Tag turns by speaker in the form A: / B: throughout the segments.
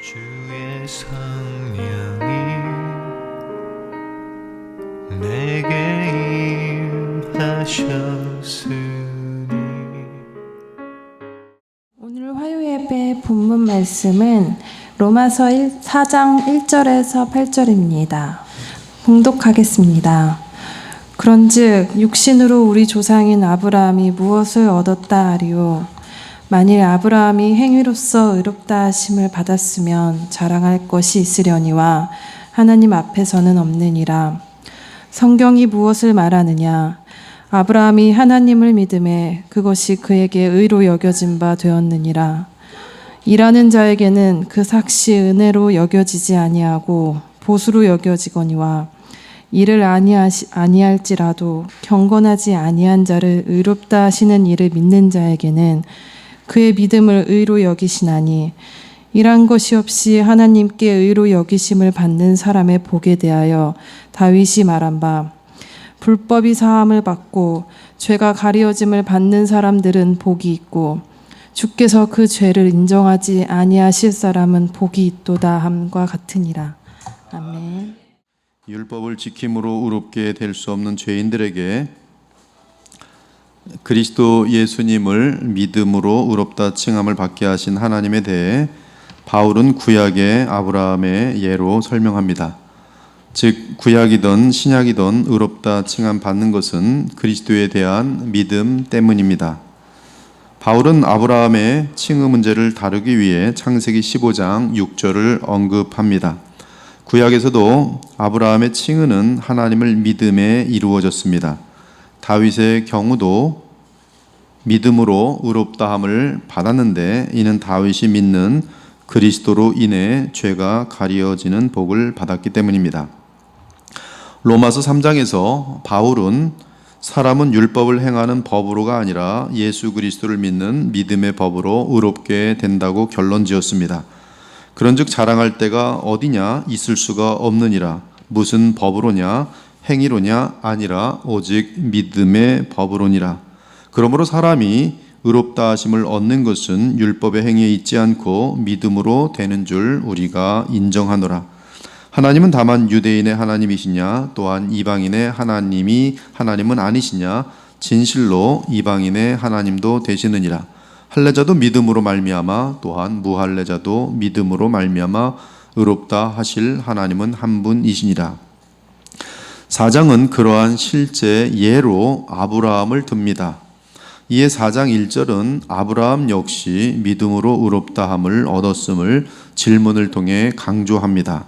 A: 주의 성령이 내게 임하셨으니.
B: 오늘 화요예배 본문 말씀은 로마서 4장 1절에서 8절입니다. 봉독하겠습니다. 그런즉 육신으로 우리 조상인 아브라함이 무엇을 얻었다 하리요? 만일 아브라함이 행위로서 의롭다 하심을 받았으면 자랑할 것이 있으려니와 하나님 앞에서는 없느니라. 성경이 무엇을 말하느냐? 아브라함이 하나님을 믿음에 그것이 그에게 의로 여겨진 바 되었느니라. 일하는 자에게는 그 삭시 은혜로 여겨지지 아니하고 보수로 여겨지거니와 일을 아니할지라도 경건하지 아니한 자를 의롭다 하시는 이를 믿는 자에게는 그의 믿음을 의로 여기시나니, 일한 것이 없이 하나님께 의로 여기심을 받는 사람의 복에 대하여 다윗이 말한 바, 불법이 사함을 받고 죄가 가리어짐을 받는 사람들은 복이 있고 주께서 그 죄를 인정하지 아니하실 사람은 복이 있도다 함과 같으니라. 아멘.
C: 율법을 지킴으로 의롭게 될 수 없는 죄인들에게 그리스도 예수님을 믿음으로 의롭다 칭함을 받게 하신 하나님에 대해 바울은 구약의 아브라함의 예로 설명합니다. 즉 구약이든 신약이든 의롭다 칭함 받는 것은 그리스도에 대한 믿음 때문입니다. 바울은 아브라함의 칭의 문제를 다루기 위해 창세기 15장 6절을 언급합니다. 구약에서도 아브라함의 칭의는 하나님을 믿음에 이루어졌습니다. 다윗의 경우도 믿음으로 의롭다함을 받았는데 이는 다윗이 믿는 그리스도로 인해 죄가 가리어지는 복을 받았기 때문입니다. 로마서 3장에서 바울은 사람은 율법을 행하는 법으로가 아니라 예수 그리스도를 믿는 믿음의 법으로 의롭게 된다고 결론지었습니다. 그런즉 자랑할 데가 어디냐? 있을 수가 없느니라. 무슨 법으로냐? 행위로냐? 아니라 오직 믿음의 법으로니라. 그러므로 사람이 의롭다 하심을 얻는 것은 율법의 행위에 있지 않고 믿음으로 되는 줄 우리가 인정하노라. 하나님은 다만 유대인의 하나님이시냐? 또한 이방인의 하나님은 아니시냐? 진실로 이방인의 하나님도 되시느니라. 할례자도 믿음으로 말미암아 또한 무할례자도 믿음으로 말미암아 의롭다 하실 하나님은 한 분이시니라. 4장은 그러한 실제 예로 아브라함을 듭니다. 이에 4장 1절은 아브라함 역시 믿음으로 의롭다함을 얻었음을 질문을 통해 강조합니다.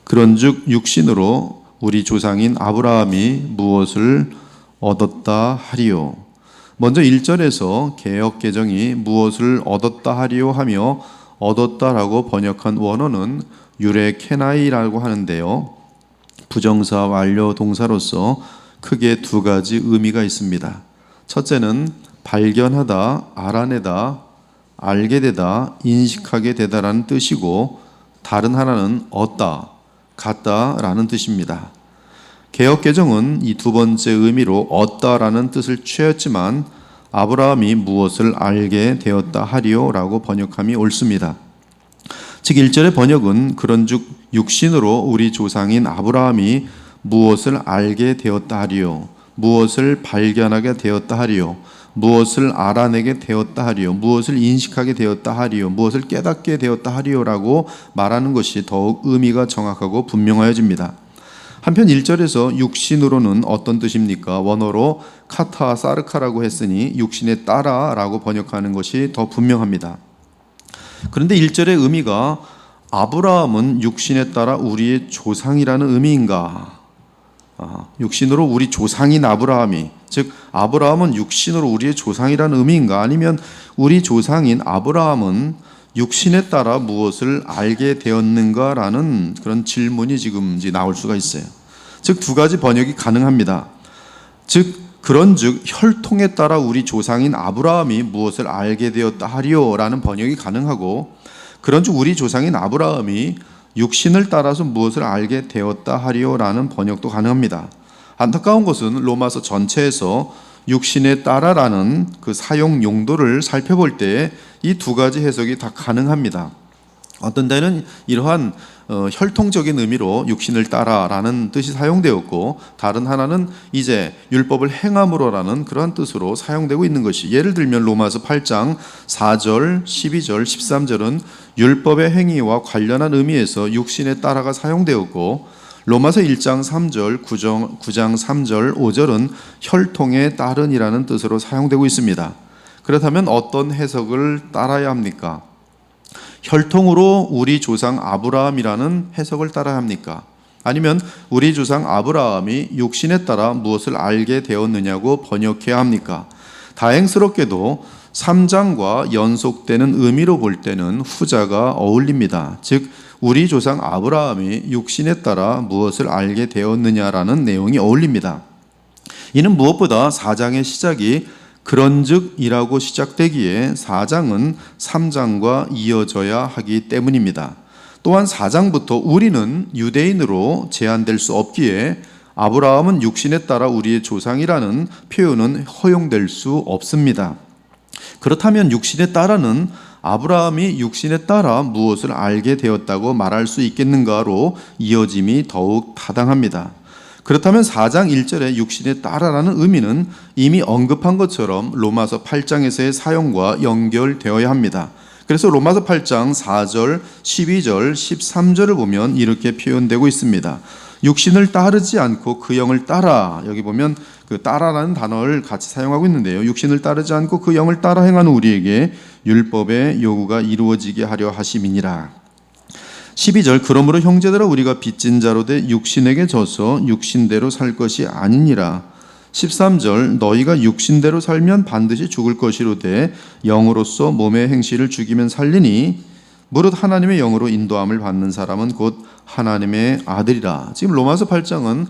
C: 그런즉 육신으로 우리 조상인 아브라함이 무엇을 얻었다 하리요? 먼저 1절에서 개역개정이 무엇을 얻었다 하리요 하며 얻었다라고 번역한 원어는 유레케나이라고 하는데요, 부정사 완료 동사로서 크게 두 가지 의미가 있습니다. 첫째는 발견하다, 알아내다, 알게 되다, 인식하게 되다라는 뜻이고, 다른 하나는 얻다, 갖다라는 뜻입니다. 개역개정은 이 두 번째 의미로 얻다라는 뜻을 취했지만 아브라함이 무엇을 알게 되었다 하리요라고 번역함이 옳습니다. 즉 1절의 번역은 그런즉 육신으로 우리 조상인 아브라함이 무엇을 알게 되었다 하리요, 무엇을 발견하게 되었다 하리요, 무엇을 알아내게 되었다 하리요, 무엇을 인식하게 되었다 하리요, 무엇을 깨닫게 되었다 하리요라고 말하는 것이 더욱 의미가 정확하고 분명하여집니다. 한편 1절에서 육신으로는 어떤 뜻입니까? 원어로 카타 사르카라고 했으니 육신에 따라라고 번역하는 것이 더 분명합니다. 그런데 1절의 의미가 아브라함은 육신에 따라 우리의 조상이라는 의미인가? 육신으로 우리 조상인 아브라함이, 즉 아브라함은 육신으로 우리의 조상이라는 의미인가? 아니면 우리 조상인 아브라함은 육신에 따라 무엇을 알게 되었는가라는 그런 질문이 지금 나올 수가 있어요. 즉 두 가지 번역이 가능합니다. 즉 그런즉 혈통에 따라 우리 조상인 아브라함이 무엇을 알게 되었다 하리요라는 번역이 가능하고, 그런즉 우리 조상인 아브라함이 육신을 따라서 무엇을 알게 되었다 하리요라는 번역도 가능합니다. 안타까운 것은 로마서 전체에서 육신에 따라라는 그 사용 용도를 살펴볼 때 이 두 가지 해석이 다 가능합니다. 어떤 데는 이러한 혈통적인 의미로 육신을 따라라는 뜻이 사용되었고, 다른 하나는 이제 율법을 행함으로라는 그러한 뜻으로 사용되고 있는 것이, 예를 들면 로마서 8장 4절, 12절, 13절은 율법의 행위와 관련한 의미에서 육신에 따라가 사용되었고, 로마서 1장 3절, 9장 3절, 5절은 혈통에 따른이라는 뜻으로 사용되고 있습니다. 그렇다면 어떤 해석을 따라야 합니까? 혈통으로 우리 조상 아브라함이라는 해석을 따라야 합니까? 아니면 우리 조상 아브라함이 육신에 따라 무엇을 알게 되었느냐고 번역해야 합니까? 다행스럽게도 3장과 연속되는 의미로 볼 때는 후자가 어울립니다. 즉 우리 조상 아브라함이 육신에 따라 무엇을 알게 되었느냐라는 내용이 어울립니다. 이는 무엇보다 4장의 시작이 그런즉이라고 시작되기에 4장은 3장과 이어져야 하기 때문입니다. 또한 4장부터 우리는 유대인으로 제한될 수 없기에 아브라함은 육신에 따라 우리의 조상이라는 표현은 허용될 수 없습니다. 그렇다면 육신에 따라는 아브라함이 육신에 따라 무엇을 알게 되었다고 말할 수 있겠는가로 이어짐이 더욱 타당합니다. 그렇다면 4장 1절에 육신에 따라라는 의미는 이미 언급한 것처럼 로마서 8장에서의 사용과 연결되어야 합니다. 그래서 로마서 8장 4절, 12절, 13절을 보면 이렇게 표현되고 있습니다. 육신을 따르지 않고 그 영을 따라, 여기 보면 그 따라라는 단어를 같이 사용하고 있는데요. 육신을 따르지 않고 그 영을 따라 행하는 우리에게 율법의 요구가 이루어지게 하려 하심이니라. 12절, 그러므로 형제들아 우리가 빚진 자로 돼 육신에게 져서 육신대로 살 것이 아니니라. 13절, 너희가 육신대로 살면 반드시 죽을 것이로되 영으로서 몸의 행실을 죽이면 살리니 무릇 하나님의 영으로 인도함을 받는 사람은 곧 하나님의 아들이라. 지금 로마서 8장은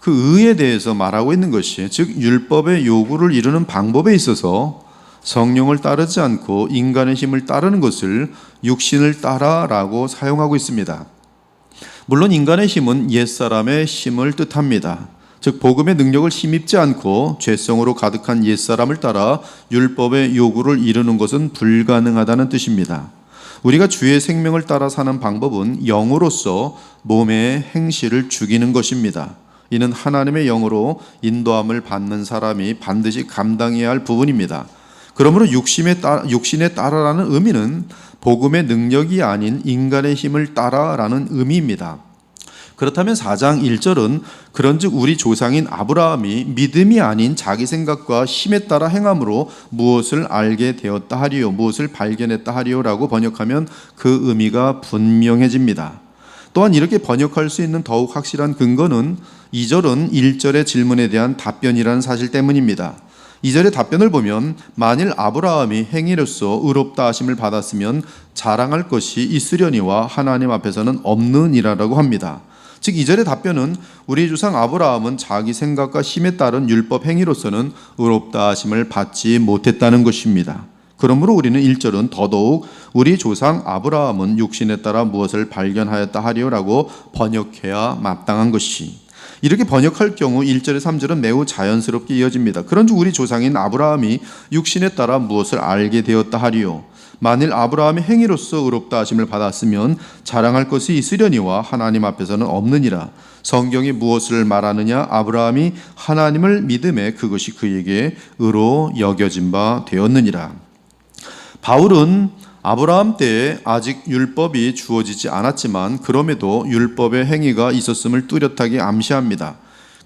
C: 그 의에 대해서 말하고 있는 것이, 즉 율법의 요구를 이루는 방법에 있어서 성령을 따르지 않고 인간의 힘을 따르는 것을 육신을 따라라고 사용하고 있습니다. 물론 인간의 힘은 옛사람의 힘을 뜻합니다. 즉 복음의 능력을 힘입지 않고 죄성으로 가득한 옛사람을 따라 율법의 요구를 이루는 것은 불가능하다는 뜻입니다. 우리가 주의 생명을 따라 사는 방법은 영으로서 몸의 행실을 죽이는 것입니다. 이는 하나님의 영으로 인도함을 받는 사람이 반드시 감당해야 할 부분입니다. 그러므로 육신에 따라라는 의미는 복음의 능력이 아닌 인간의 힘을 따라라는 의미입니다. 그렇다면 4장 1절은 그런즉 우리 조상인 아브라함이 믿음이 아닌 자기 생각과 힘에 따라 행함으로 무엇을 알게 되었다 하리요, 무엇을 발견했다 하리요라고 번역하면 그 의미가 분명해집니다. 또한 이렇게 번역할 수 있는 더욱 확실한 근거는 2절은 1절의 질문에 대한 답변이라는 사실 때문입니다. 2절의 답변을 보면 만일 아브라함이 행위로서 의롭다 하심을 받았으면 자랑할 것이 있으려니와 하나님 앞에서는 없느니라라고 합니다. 즉 2절의 답변은 우리 조상 아브라함은 자기 생각과 힘에 따른 율법 행위로서는 의롭다 하심을 받지 못했다는 것입니다. 그러므로 우리는 1절은 더더욱 우리 조상 아브라함은 육신에 따라 무엇을 발견하였다 하리요라고 번역해야 마땅한 것이, 이렇게 번역할 경우 1절에 3절은 매우 자연스럽게 이어집니다. 그런즉 우리 조상인 아브라함이 육신에 따라 무엇을 알게 되었다 하리요, 만일 아브라함이 행위로서 의롭다 하심을 받았으면 자랑할 것이 있으려니와 하나님 앞에서는 없느니라. 성경이 무엇을 말하느냐? 아브라함이 하나님을 믿음에 그것이 그에게 의로 여겨진 바 되었느니라. 바울은 아브라함 때에 아직 율법이 주어지지 않았지만 그럼에도 율법의 행위가 있었음을 뚜렷하게 암시합니다.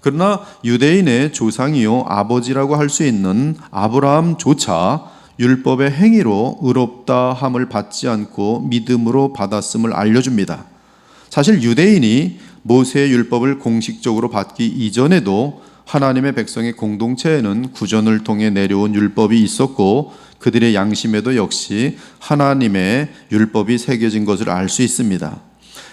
C: 그러나 유대인의 조상이요 아버지라고 할 수 있는 아브라함조차 율법의 행위로 의롭다함을 받지 않고 믿음으로 받았음을 알려줍니다. 사실 유대인이 모세의 율법을 공식적으로 받기 이전에도 하나님의 백성의 공동체에는 구전을 통해 내려온 율법이 있었고 그들의 양심에도 역시 하나님의 율법이 새겨진 것을 알 수 있습니다.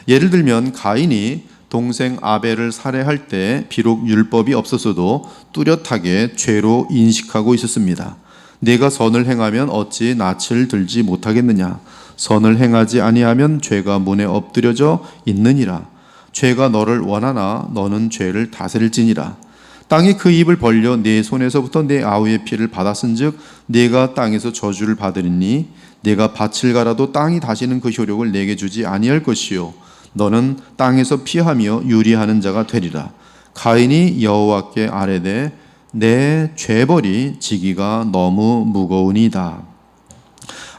C: 예를 들면 가인이 동생 아벨을 살해할 때 비록 율법이 없었어도 뚜렷하게 죄로 인식하고 있었습니다. 내가 선을 행하면 어찌 낯을 들지 못하겠느냐? 선을 행하지 아니하면 죄가 문에 엎드려져 있느니라. 죄가 너를 원하나 너는 죄를 다스릴지니라. 땅이 그 입을 벌려 내 손에서부터 내 아우의 피를 받았은즉 내가 땅에서 저주를 받으리니 네가 밭을 갈아도 땅이 다시는 그 효력을 내게 주지 아니할 것이요 너는 땅에서 피하며 유리하는 자가 되리라. 가인이 여호와께 아뢰되 내 죄벌이 지기가 너무 무거우니이다.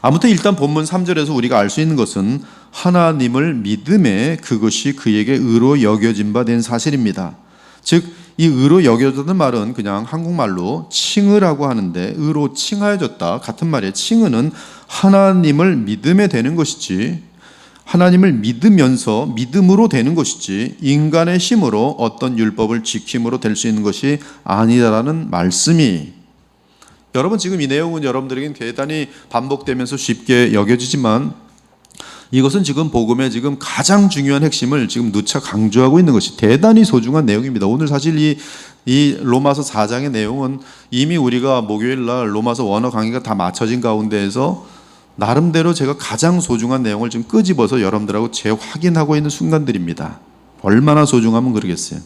C: 아무튼 일단 본문 3절에서 우리가 알 수 있는 것은 하나님을 믿음에 그것이 그에게 의로 여겨진 바 된 사실입니다. 즉 이 의로 여겨졌다는 말은 그냥 한국말로 칭의라고 하는데 의로 칭하여졌다 같은 말이에요. 칭의는 하나님을 믿음에 되는 것이지 하나님을 믿으면서 믿음으로 되는 것이지 인간의 힘으로 어떤 율법을 지킴으로 될 수 있는 것이 아니다라는 말씀이 여러분 지금 이 내용은 여러분들에게는 대단히 반복되면서 쉽게 여겨지지만 이것은 지금 복음의 지금 가장 중요한 핵심을 지금 누차 강조하고 있는 것이 대단히 소중한 내용입니다. 오늘 사실 이 로마서 4장의 내용은 이미 우리가 목요일 날 로마서 원어 강의가 다 마쳐진 가운데에서 나름대로 제가 가장 소중한 내용을 지금 끄집어서 여러분들하고 재확인하고 있는 순간들입니다. 얼마나 소중하면 그러겠어요.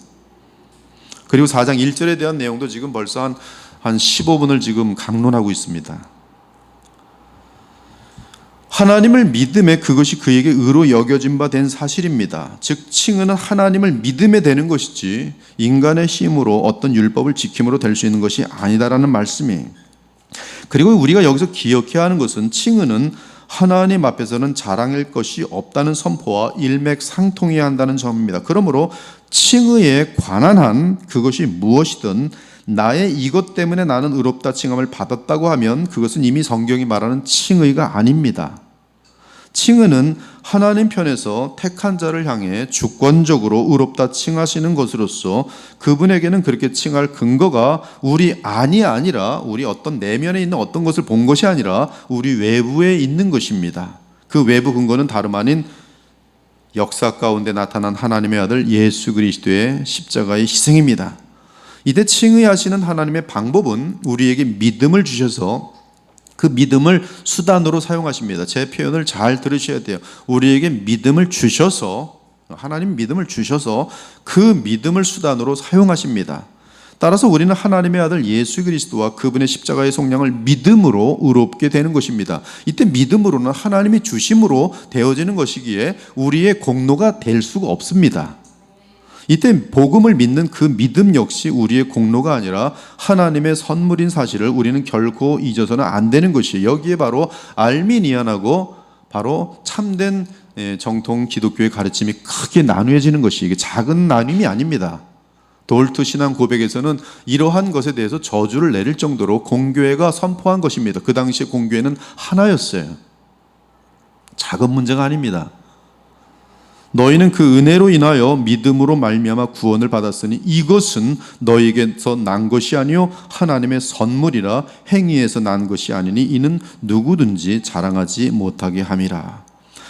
C: 그리고 4장 1절에 대한 내용도 지금 벌써 한 15분을 지금 강론하고 있습니다. 하나님을 믿음에 그것이 그에게 의로 여겨진 바 된 사실입니다. 즉 칭의는 하나님을 믿음에 되는 것이지 인간의 힘으로 어떤 율법을 지킴으로 될 수 있는 것이 아니다라는 말씀이. 그리고 우리가 여기서 기억해야 하는 것은 칭의는 하나님 앞에서는 자랑할 것이 없다는 선포와 일맥상통해야 한다는 점입니다. 그러므로 칭의에 관한 한 그것이 무엇이든 나의 이것 때문에 나는 의롭다 칭함을 받았다고 하면 그것은 이미 성경이 말하는 칭의가 아닙니다. 칭의는 하나님 편에서 택한 자를 향해 주권적으로 의롭다 칭하시는 것으로서 그분에게는 그렇게 칭할 근거가 우리 안이 아니라 우리 어떤 내면에 있는 어떤 것을 본 것이 아니라 우리 외부에 있는 것입니다. 그 외부 근거는 다름 아닌 역사 가운데 나타난 하나님의 아들 예수 그리스도의 십자가의 희생입니다. 이때 칭의하시는 하나님의 방법은 우리에게 믿음을 주셔서 그 믿음을 수단으로 사용하십니다. 제 표현을 잘 들으셔야 돼요. 우리에게 믿음을 주셔서 하나님 믿음을 주셔서 그 믿음을 수단으로 사용하십니다. 따라서 우리는 하나님의 아들 예수 그리스도와 그분의 십자가의 속량을 믿음으로 의롭게 되는 것입니다. 이때 믿음으로는 하나님이 주심으로 되어지는 것이기에 우리의 공로가 될 수가 없습니다. 이때 복음을 믿는 그 믿음 역시 우리의 공로가 아니라 하나님의 선물인 사실을 우리는 결코 잊어서는 안 되는 것이에요. 여기에 바로 알미니안하고 바로 참된 정통 기독교의 가르침이 크게 나누어지는 것이 이게 작은 나눔이 아닙니다. 돌투 신앙 고백에서는 이러한 것에 대해서 저주를 내릴 정도로 공교회가 선포한 것입니다. 그 당시에 공교회는 하나였어요. 작은 문제가 아닙니다. 너희는 그 은혜로 인하여 믿음으로 말미암아 구원을 받았으니 이것은 너희에게서 난 것이 아니요 하나님의 선물이라 행위에서 난 것이 아니니 이는 누구든지 자랑하지 못하게 함이라.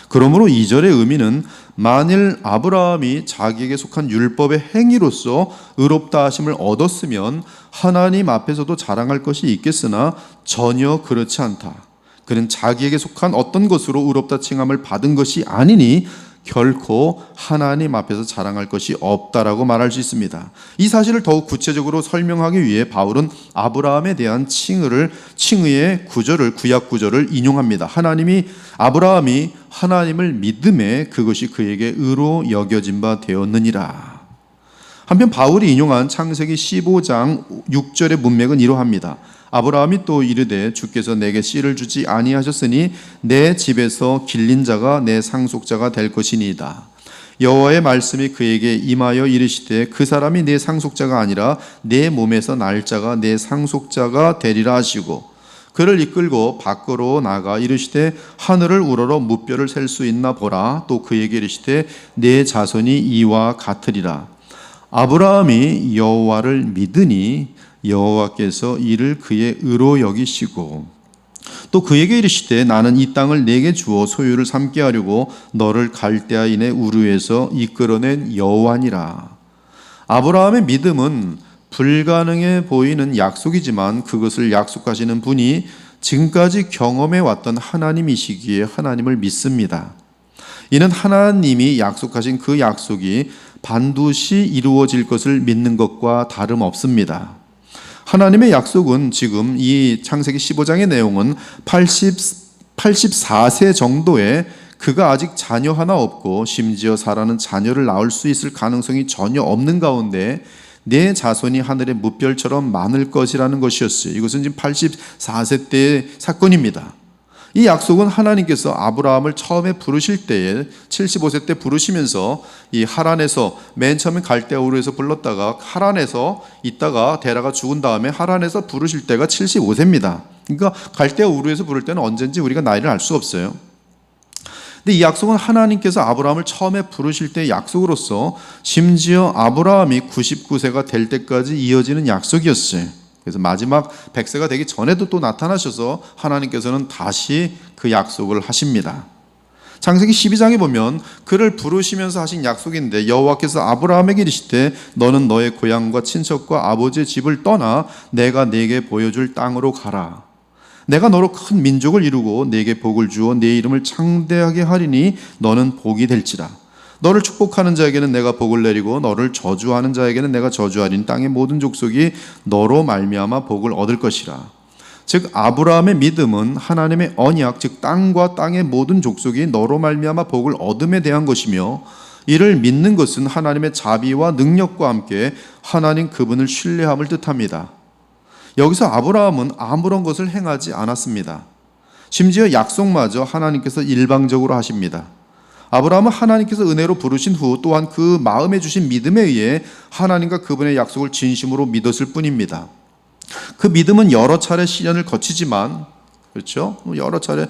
C: 그러므로 2절의 의미는 만일 아브라함이 자기에게 속한 율법의 행위로서 의롭다 하심을 얻었으면 하나님 앞에서도 자랑할 것이 있겠으나 전혀 그렇지 않다. 그는 자기에게 속한 어떤 것으로 의롭다 칭함을 받은 것이 아니니 결코 하나님 앞에서 자랑할 것이 없다라고 말할 수 있습니다. 이 사실을 더욱 구체적으로 설명하기 위해 바울은 아브라함에 대한 칭의의 구절을 구약 구절을 인용합니다. 아브라함이 하나님을 믿음에 그것이 그에게 의로 여겨진 바 되었느니라. 한편 바울이 인용한 창세기 15장 6절의 문맥은 이러합니다. 아브라함이 또 이르되 주께서 내게 씨를 주지 아니하셨으니 내 집에서 길린 자가 내 상속자가 될 것이니이다. 여호와의 말씀이 그에게 임하여 이르시되 그 사람이 내 상속자가 아니라 내 몸에서 날 자가 내 상속자가 되리라 하시고 그를 이끌고 밖으로 나가 이르시되 하늘을 우러러 무뼈를 셀 수 있나 보라. 또 그에게 이르시되 내 자손이 이와 같으리라. 아브라함이 여호와를 믿으니 여호와께서 이를 그의 의로 여기시고 또 그에게 이르시되 나는 이 땅을 내게 주어 소유를 삼게 하려고 너를 갈대아인의 우르에서 이끌어낸 여호와니라. 아브라함의 믿음은 불가능해 보이는 약속이지만 그것을 약속하시는 분이 지금까지 경험해 왔던 하나님이시기에 하나님을 믿습니다. 이는 하나님이 약속하신 그 약속이 반드시 이루어질 것을 믿는 것과 다름없습니다. 하나님의 약속은 지금 이 창세기 15장의 내용은 84세 정도에 그가 아직 자녀 하나 없고 심지어 사라는 자녀를 낳을 수 있을 가능성이 전혀 없는 가운데 내 자손이 하늘의 무별처럼 많을 것이라는 것이었어요. 이것은 지금 84세 때의 사건입니다. 이 약속은 하나님께서 아브라함을 처음에 부르실 때에 75세 때 부르시면서 이 하란에서 맨 처음에 갈대아 우르에서 불렀다가 하란에서 있다가 데라가 죽은 다음에 하란에서 부르실 때가 75세입니다. 그러니까 갈대아 우르에서 부를 때는 언젠지 우리가 나이를 알 수 없어요. 근데 이 약속은 하나님께서 아브라함을 처음에 부르실 때의 약속으로서 심지어 아브라함이 99세가 될 때까지 이어지는 약속이었어요. 그래서 마지막 100세가 되기 전에도 또 나타나셔서 하나님께서는 다시 그 약속을 하십니다. 창세기 12장에 보면 그를 부르시면서 하신 약속인데 여호와께서 아브라함에게 이르시되 너는 너의 고향과 친척과 아버지의 집을 떠나 내가 네게 보여줄 땅으로 가라. 내가 너로 큰 민족을 이루고 네게 복을 주어 네 이름을 창대하게 하리니 너는 복이 될지라. 너를 축복하는 자에게는 내가 복을 내리고 너를 저주하는 자에게는 내가 저주하리니 땅의 모든 족속이 너로 말미암아 복을 얻을 것이라. 즉 아브라함의 믿음은 하나님의 언약, 즉 땅과 땅의 모든 족속이 너로 말미암아 복을 얻음에 대한 것이며, 이를 믿는 것은 하나님의 자비와 능력과 함께 하나님 그분을 신뢰함을 뜻합니다. 여기서 아브라함은 아무런 것을 행하지 않았습니다. 심지어 약속마저 하나님께서 일방적으로 하십니다. 아브라함은 하나님께서 은혜로 부르신 후 또한 그 마음에 주신 믿음에 의해 하나님과 그분의 약속을 진심으로 믿었을 뿐입니다. 그 믿음은 여러 차례 시련을 거치지만, 그렇죠? 여러 차례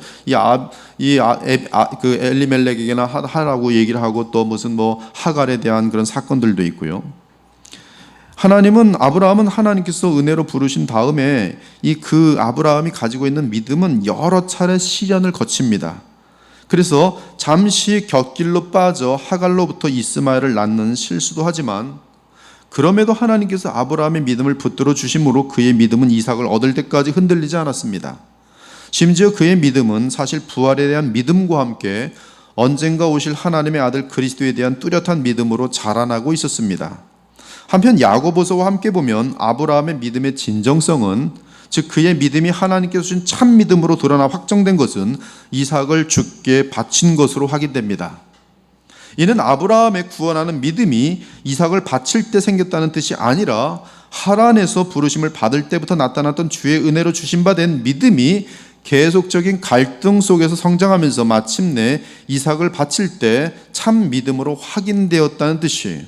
C: 그 엘리멜렉에게나 하라고 얘기를 하고 또 무슨 하갈에 대한 그런 사건들도 있고요. 아브라함은 하나님께서 은혜로 부르신 다음에 그 아브라함이 가지고 있는 믿음은 여러 차례 시련을 거칩니다. 그래서 잠시 곁길로 빠져 하갈로부터 이스마엘을 낳는 실수도 하지만, 그럼에도 하나님께서 아브라함의 믿음을 붙들어 주심으로 그의 믿음은 이삭을 얻을 때까지 흔들리지 않았습니다. 심지어 그의 믿음은 사실 부활에 대한 믿음과 함께 언젠가 오실 하나님의 아들 그리스도에 대한 뚜렷한 믿음으로 자라나고 있었습니다. 한편 야고보서와 함께 보면 아브라함의 믿음의 진정성은, 즉 그의 믿음이 하나님께서 주신 참 믿음으로 드러나 확정된 것은 이삭을 주께 바친 것으로 확인됩니다. 이는 아브라함의 구원하는 믿음이 이삭을 바칠 때 생겼다는 뜻이 아니라 하란에서 부르심을 받을 때부터 나타났던 주의 은혜로 주신 바 된 믿음이 계속적인 갈등 속에서 성장하면서 마침내 이삭을 바칠 때 참 믿음으로 확인되었다는 뜻이에요.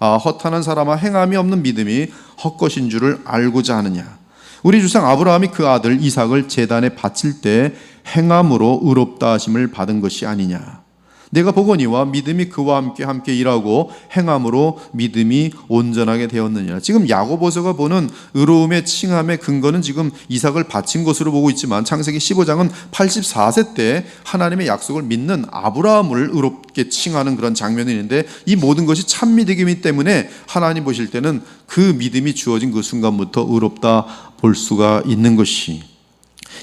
C: 허탄한 사람아 행함이 없는 믿음이 헛것인 줄을 알고자 하느냐. 우리 조상 아브라함이 그 아들 이삭을 제단에 바칠 때 행함으로 의롭다 하심을 받은 것이 아니냐. 내가 보거니와 믿음이 그와 함께 일하고 행함으로 믿음이 온전하게 되었느냐. 지금 야고보서가 보는 의로움의 칭함의 근거는 지금 이삭을 바친 것으로 보고 있지만, 창세기 15장은 84세 때 하나님의 약속을 믿는 아브라함을 의롭게 칭하는 그런 장면이 있는데, 이 모든 것이 참 믿음이기 때문에 하나님 보실 때는 그 믿음이 주어진 그 순간부터 의롭다 볼 수가 있는 것이,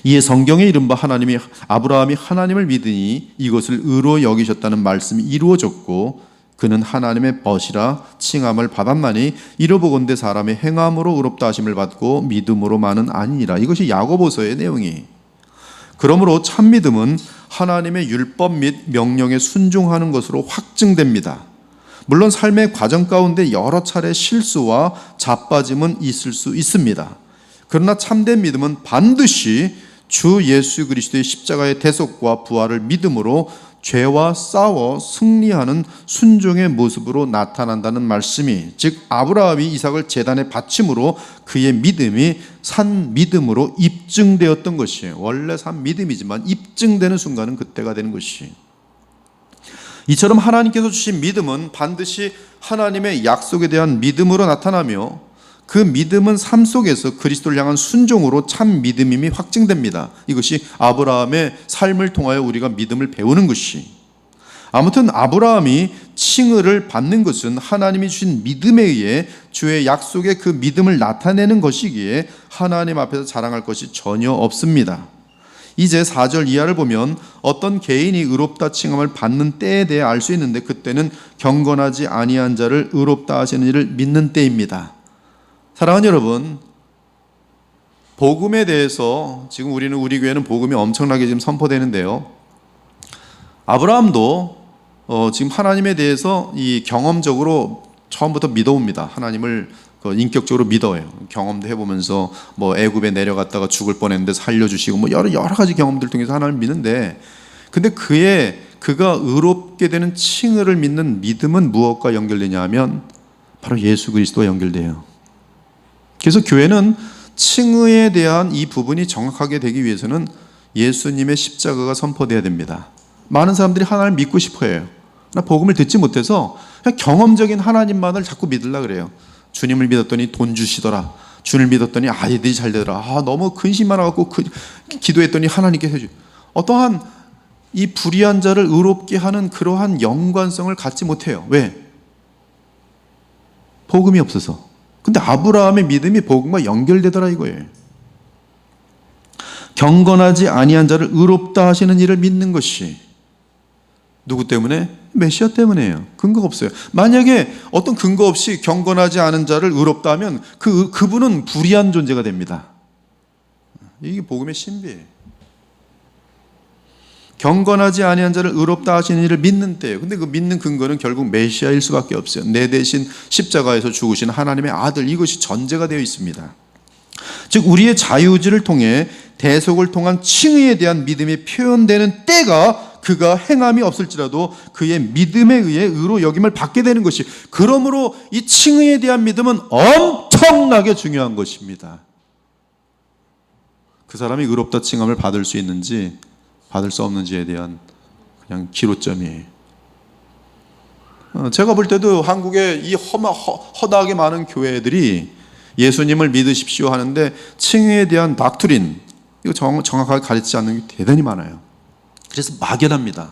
C: 이에 성경에 이른바 아브라함이 하나님을 믿으니 이것을 의로 여기셨다는 말씀이 이루어졌고 그는 하나님의 벗이라 칭함을 받았나니 이로보건대 사람의 행함으로 의롭다 하심을 받고 믿음으로만은 아니니라. 이것이 야고보서의 내용이. 그러므로 참 믿음은 하나님의 율법 및 명령에 순종하는 것으로 확증됩니다. 물론 삶의 과정 가운데 여러 차례 실수와 자빠짐은 있을 수 있습니다. 그러나 참된 믿음은 반드시 주 예수 그리스도의 십자가의 대속과 부활을 믿음으로 죄와 싸워 승리하는 순종의 모습으로 나타난다는 말씀이, 즉 아브라함이 이삭을 제단에 바침으로 그의 믿음이 산 믿음으로 입증되었던 것이에요. 원래 산 믿음이지만 입증되는 순간은 그때가 되는 것이. 이처럼 하나님께서 주신 믿음은 반드시 하나님의 약속에 대한 믿음으로 나타나며, 그 믿음은 삶 속에서 그리스도를 향한 순종으로 참 믿음임이 확증됩니다. 이것이 아브라함의 삶을 통하여 우리가 믿음을 배우는 것이. 아무튼 아브라함이 칭의를 받는 것은 하나님이 주신 믿음에 의해 주의 약속의 그 믿음을 나타내는 것이기에 하나님 앞에서 자랑할 것이 전혀 없습니다. 이제 4절 이하를 보면 어떤 개인이 의롭다 칭함을 받는 때에 대해 알 수 있는데, 그때는 경건하지 아니한 자를 의롭다 하시는 이를 믿는 때입니다. 사랑하는 여러분, 복음에 대해서 지금 우리 교회는 복음이 엄청나게 지금 선포되는데요. 아브라함도 지금 하나님에 대해서 이 경험적으로 처음부터 믿어옵니다. 하나님을 인격적으로 믿어요. 경험도 해보면서 뭐 애굽에 내려갔다가 죽을 뻔했는데 살려주시고 뭐 여러 가지 경험들 통해서 하나님을 믿는데, 근데 그가 의롭게 되는 칭의를 믿는 믿음은 무엇과 연결되냐 하면 바로 예수 그리스도와 연결돼요. 그래서 교회는 칭의에 대한 이 부분이 정확하게 되기 위해서는 예수님의 십자가가 선포돼야 됩니다. 많은 사람들이 하나님을 믿고 싶어 해요. 그러나 복음을 듣지 못해서 그냥 경험적인 하나님만을 자꾸 믿으려고 그래요. 주님을 믿었더니 돈 주시더라. 주님을 믿었더니 아이들이 잘 되더라. 너무 근심 많아갖고 기도했더니 하나님께서 해주. 어떠한 이 불의한 자를 의롭게 하는 그러한 연관성을 갖지 못해요. 왜? 복음이 없어서. 근데 아브라함의 믿음이 복음과 연결되더라 이거예요. 경건하지 아니한 자를 의롭다 하시는 이를 믿는 것이 누구 때문에? 메시아 때문에요. 근거가 없어요. 만약에 어떤 근거 없이 경건하지 않은 자를 의롭다 하면 그분은 불의한 존재가 됩니다. 이게 복음의 신비예요. 경건하지 아니한 자를 의롭다 하시는 이를 믿는 때예요. 근데 그 믿는 근거는 결국 메시아일 수밖에 없어요. 내 대신 십자가에서 죽으신 하나님의 아들, 이것이 전제가 되어 있습니다. 즉 우리의 자유의지를 통해 대속을 통한 칭의에 대한 믿음이 표현되는 때가 그가 행함이 없을지라도 그의 믿음에 의해 의로 여김을 받게 되는 것이, 그러므로 이 칭의에 대한 믿음은 엄청나게 중요한 것입니다. 그 사람이 의롭다 칭함을 받을 수 있는지 받을 수 없는지에 대한 그냥 기로점이에요. 제가 볼 때도 한국의 이 허다하게 많은 교회들이 예수님을 믿으십시오 하는데 칭의에 대한 닥트린, 이거 정확하게 가르치지 않는 게 대단히 많아요. 그래서 막연합니다.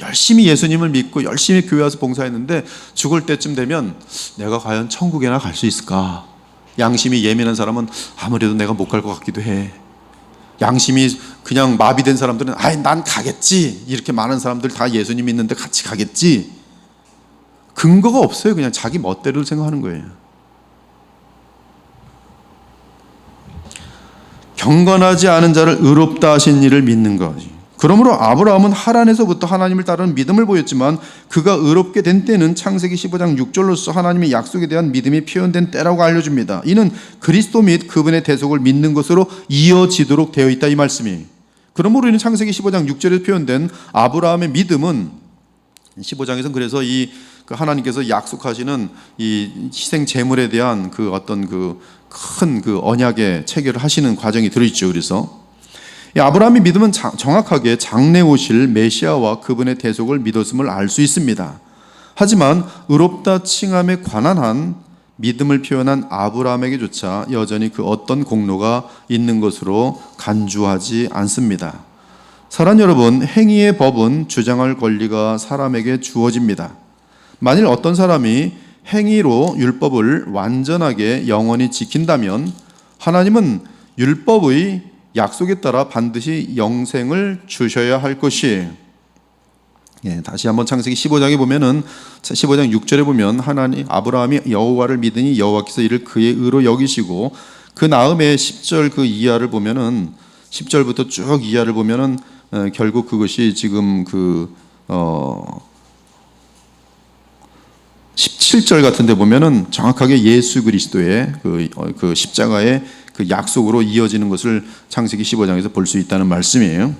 C: 열심히 예수님을 믿고 열심히 교회 와서 봉사했는데 죽을 때쯤 되면 내가 과연 천국에나 갈 수 있을까? 양심이 예민한 사람은 아무래도 내가 못 갈 것 같기도 해. 양심이 그냥 마비된 사람들은 난 가겠지. 이렇게 많은 사람들 다 예수님 믿는데 같이 가겠지. 근거가 없어요. 그냥 자기 멋대로 생각하는 거예요. 경건하지 않은 자를 의롭다 하신 이를 믿는 거지. 그러므로 아브라함은 하란에서부터 하나님을 따르는 믿음을 보였지만 그가 의롭게 된 때는 창세기 15장 6절로서 하나님의 약속에 대한 믿음이 표현된 때라고 알려줍니다. 이는 그리스도 및 그분의 대속을 믿는 것으로 이어지도록 되어 있다 이 말씀이. 그러므로 이는 창세기 15장 6절에 표현된 아브라함의 믿음은 15장에서는 그래서 이 하나님께서 약속하시는 이 희생 제물에 대한 그 어떤 큰 언약의 체결을 하시는 과정이 들어있죠. 그래서 아브라함의 믿음은 정확하게 장래 오실 메시아와 그분의 대속을 믿었음을 알 수 있습니다. 하지만 의롭다 칭함에 관한 한 믿음을 표현한 아브라함에게조차 여전히 그 어떤 공로가 있는 것으로 간주하지 않습니다. 사랑 여러분, 행위의 법은 주장할 권리가 사람에게 주어집니다. 만일 어떤 사람이 행위로 율법을 완전하게 영원히 지킨다면 하나님은 율법의 약속에 따라 반드시 영생을 주셔야 할 것이에요. 다시 한번 창세기 15장에 보면은 15장 6절에 보면 아브라함이 여호와를 믿으니 여호와께서 이를 그의 의로 여기시고, 그 다음에 10절 그 이하를 보면은 10절부터 쭉 이하를 보면은 결국 그것이 지금 17절 같은 데 보면은 정확하게 예수 그리스도의 그 십자가의 그 약속으로 이어지는 것을 창세기 15장에서 볼 수 있다는 말씀이에요.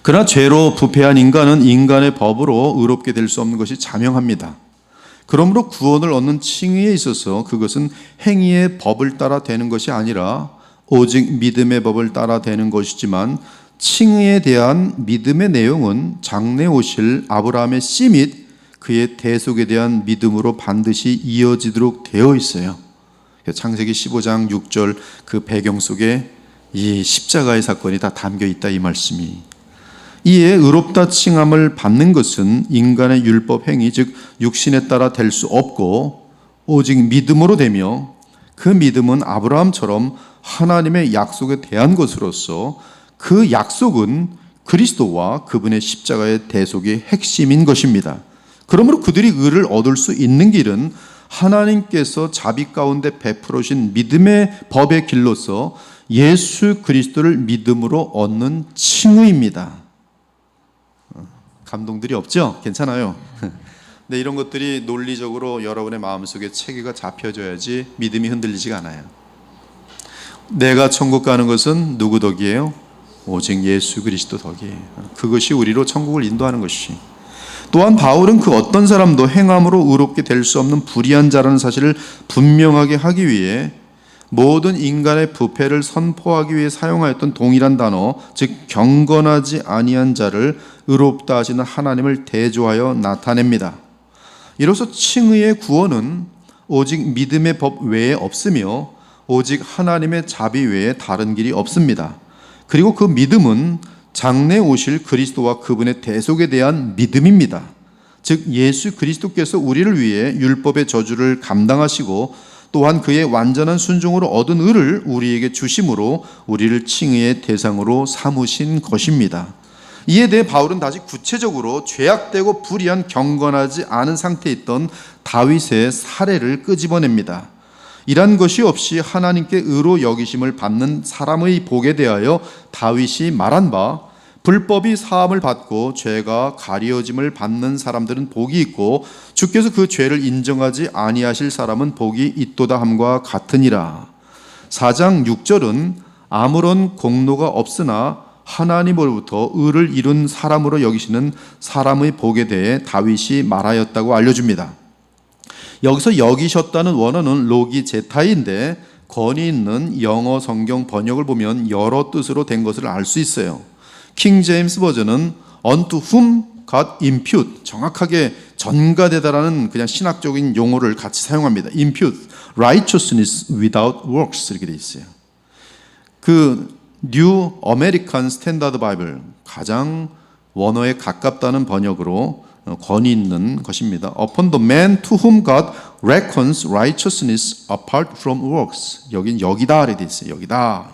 C: 그러나 죄로 부패한 인간은 인간의 법으로 의롭게 될 수 없는 것이 자명합니다. 그러므로 구원을 얻는 칭의에 있어서 그것은 행위의 법을 따라 되는 것이 아니라 오직 믿음의 법을 따라 되는 것이지만, 칭의에 대한 믿음의 내용은 장래 오실 아브라함의 씨 및 그의 대속에 대한 믿음으로 반드시 이어지도록 되어 있어요. 창세기 15장 6절 그 배경 속에 이 십자가의 사건이 다 담겨 있다 이 말씀이. 이에 의롭다 칭함을 받는 것은 인간의 율법 행위, 즉 육신에 따라 될 수 없고 오직 믿음으로 되며, 그 믿음은 아브라함처럼 하나님의 약속에 대한 것으로서 그 약속은 그리스도와 그분의 십자가의 대속의 핵심인 것입니다. 그러므로 그들이 의를 얻을 수 있는 길은 하나님께서 자비 가운데 베풀어 주신 믿음의 법의 길로서 예수 그리스도를 믿음으로 얻는 칭의입니다. 감동들이 없죠? 괜찮아요. 근데 이런 것들이 논리적으로 여러분의 마음속에 체계가 잡혀져야지 믿음이 흔들리지가 않아요. 내가 천국 가는 것은 누구 덕이에요? 오직 예수 그리스도 덕이에요. 그것이 우리로 천국을 인도하는 것이. 또한 바울은 그 어떤 사람도 행함으로 의롭게 될 수 없는 불의한 자라는 사실을 분명하게 하기 위해 모든 인간의 부패를 선포하기 위해 사용하였던 동일한 단어, 즉 경건하지 아니한 자를 의롭다 하시는 하나님을 대조하여 나타냅니다. 이로써 칭의의 구원은 오직 믿음의 법 외에 없으며 오직 하나님의 자비 외에 다른 길이 없습니다. 그리고 그 믿음은 장래 오실 그리스도와 그분의 대속에 대한 믿음입니다. 즉 예수 그리스도께서 우리를 위해 율법의 저주를 감당하시고 또한 그의 완전한 순종으로 얻은 의를 우리에게 주심으로 우리를 칭의의 대상으로 삼으신 것입니다. 이에 대해 바울은 다시 구체적으로 죄악되고 불의한 경건하지 않은 상태에 있던 다윗의 사례를 끄집어냅니다. 이란 것이 없이 하나님께 의로 여기심을 받는 사람의 복에 대하여 다윗이 말한 바 불법이 사함을 받고 죄가 가리어짐을 받는 사람들은 복이 있고 주께서 그 죄를 인정하지 아니하실 사람은 복이 있도다 함과 같으니라. 4장 6절은 아무런 공로가 없으나 하나님으로부터 의를 이룬 사람으로 여기시는 사람의 복에 대해 다윗이 말하였다고 알려줍니다. 여기서 여기셨다는 원어는 로기 제타인데 권위 있는 영어 성경 번역을 보면 여러 뜻으로 된 것을 알 수 있어요. 킹 제임스 버전은 unto whom God impute, 정확하게 전가되다라는 그냥 신학적인 용어를 같이 사용합니다. impute, righteousness without works 이렇게 돼 있어요. 그 뉴 아메리칸 스탠다드 바이블 가장 원어에 가깝다는 번역으로 권위 있는 것입니다. Upon the man to whom God reckons righteousness apart from works. 여긴 여기다 이렇게 돼 있어요. 여기다.